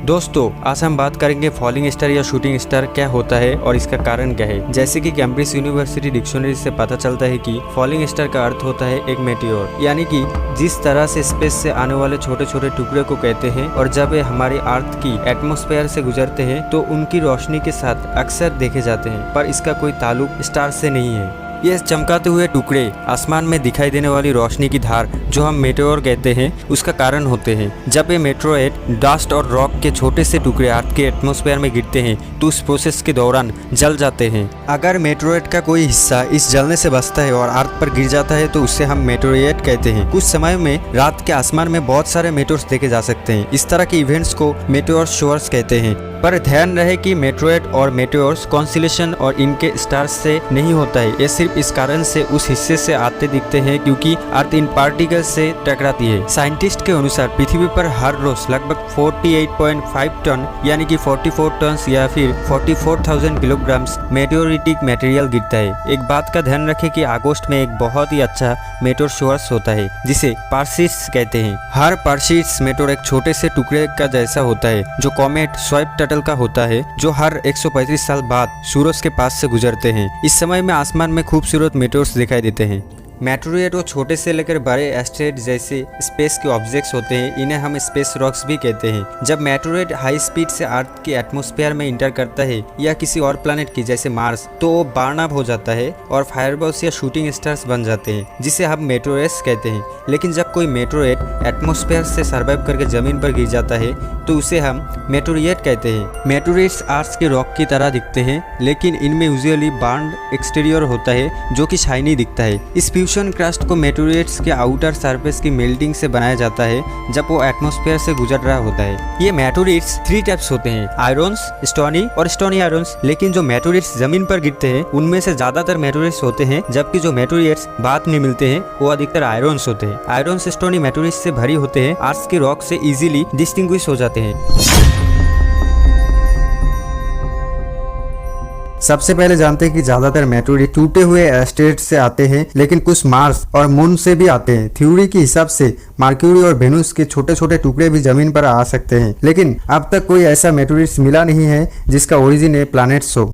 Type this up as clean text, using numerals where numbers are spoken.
दोस्तों आज हम बात करेंगे फॉलिंग स्टार या शूटिंग स्टार क्या होता है और इसका कारण क्या है। जैसे कि कैम्ब्रिज यूनिवर्सिटी डिक्शनरी से पता चलता है कि फॉलिंग स्टार का अर्थ होता है एक मेटियोर, यानी कि जिस तरह से स्पेस से आने वाले छोटे छोटे टुकड़े को कहते हैं, और जब ये हमारी अर्थ की एटमॉस्फेयर से गुजरते हैं तो उनकी रोशनी के साथ अक्सर देखे जाते हैं, पर इसका कोई ताल्लुक स्टार से नहीं है। ये चमकाते हुए टुकड़े आसमान में दिखाई देने वाली रोशनी की धार जो हम मेटेओर कहते हैं उसका कारण होते हैं। जब ये मेटेओराइट डस्ट और रॉक के छोटे से टुकड़े अर्थ के एटमॉस्फेयर में गिरते हैं तो उस प्रोसेस के दौरान जल जाते हैं। अगर मेटेओराइट का कोई हिस्सा इस जलने से बचता है और अर्थ पर गिर जाता है तो उससे हम मेटेओराइट कहते हैं। कुछ समय में रात के आसमान में बहुत सारे मेटेओर्स देखे जा सकते हैं। इस तरह के इवेंट्स को मेटेओर शोअर्स कहते हैं। पर ध्यान रहे कि मेटेओराइट और मेटेओर्स कॉन्स्टेलेशन और इनके स्टार्स से नहीं होता है। ये सिर्फ इस कारण से उस हिस्से से आते दिखते हैं क्योंकि अर्थ इन पार्टिकल्स से टकराती है। साइंटिस्ट के अनुसार पृथ्वी पर हर रोज लगभग 48.5 टन यानी कि 44 टन या फिर 44,000 किलोग्राम मेटेओरिटिक मटेरियल गिरता है। एक बात का ध्यान रखें कि अगस्त में एक बहुत ही अच्छा मेटेओर शोअर्स होता है जिसे पार्सिस कहते हैं। हर पार्सिस मेटेओर एक छोटे से टुकड़े का जैसा होता है जो कॉमेट स्वाइप टटल का होता है, जो हर 135 साल बाद सूरज के पास से गुजरते हैं। इस समय में आसमान में खूबसूरत मेटेओर्स दिखाई देते हैं। मेटेओराइट वो छोटे से लेकर बड़े एस्टेरोइड जैसे स्पेस के ऑब्जेक्ट्स होते हैं, इन्हें हम स्पेस रॉक्स भी कहते हैं। जब मेटेओराइट हाई स्पीड से अर्थ के एटमॉस्फेयर में इंटर करता है या किसी और प्लैनेट की जैसे मार्स, तो वो बर्न अप हो जाता है और फायरबॉल्स या शूटिंग स्टार्स बन जाते हैं जिसे हम मेटेओरस कहते हैं। लेकिन जब कोई मेटेओराइट एटमॉस्फेयर से सर्वाइव करके जमीन पर गिर जाता है तो उसे हम मेटेओराइट कहते हैं। मेटेओराइट्स अर्थ के रॉक की तरह दिखते हैं, लेकिन इनमें यूजुअली बर्न्ड एक्सटीरियर होता है जो कि शाइनी दिखता है। इस फ्यूजन क्रस्ट को मेटेओराइट्स के आउटर सरफेस की मेल्टिंग से बनाया जाता है जब वो एटमॉस्फेयर से गुजर रहा होता है। ये मेटेओराइट्स 3 टाइप्स होते हैं, आयरन्स, स्टोनी और स्टोनी आयरन्स। लेकिन जो मेटेओराइट्स जमीन पर गिरते हैं उनमें से ज्यादातर मेटेओराइट्स होते हैं, जबकि जो मेटेओराइट्स बाद में मिलते हैं वो अधिकतर आयरन्स होते हैं। आयरन्स स्टोनी मेटेओराइट्स से भरी होते हैं, अर्थ के रॉक से इजीली डिस्टिंग्विश हो जाते हैं। सबसे पहले जानते हैं कि ज्यादातर मेटेओराइट टूटे हुए एस्टेरोइड से आते हैं, लेकिन कुछ मार्स और मून से भी आते हैं। थ्योरी के हिसाब से मर्क्यूरी और वेनुस के छोटे छोटे टुकड़े भी जमीन पर आ सकते हैं, लेकिन अब तक कोई ऐसा मेटेओराइट मिला नहीं है जिसका ओरिजिन प्लैनेट्स हो।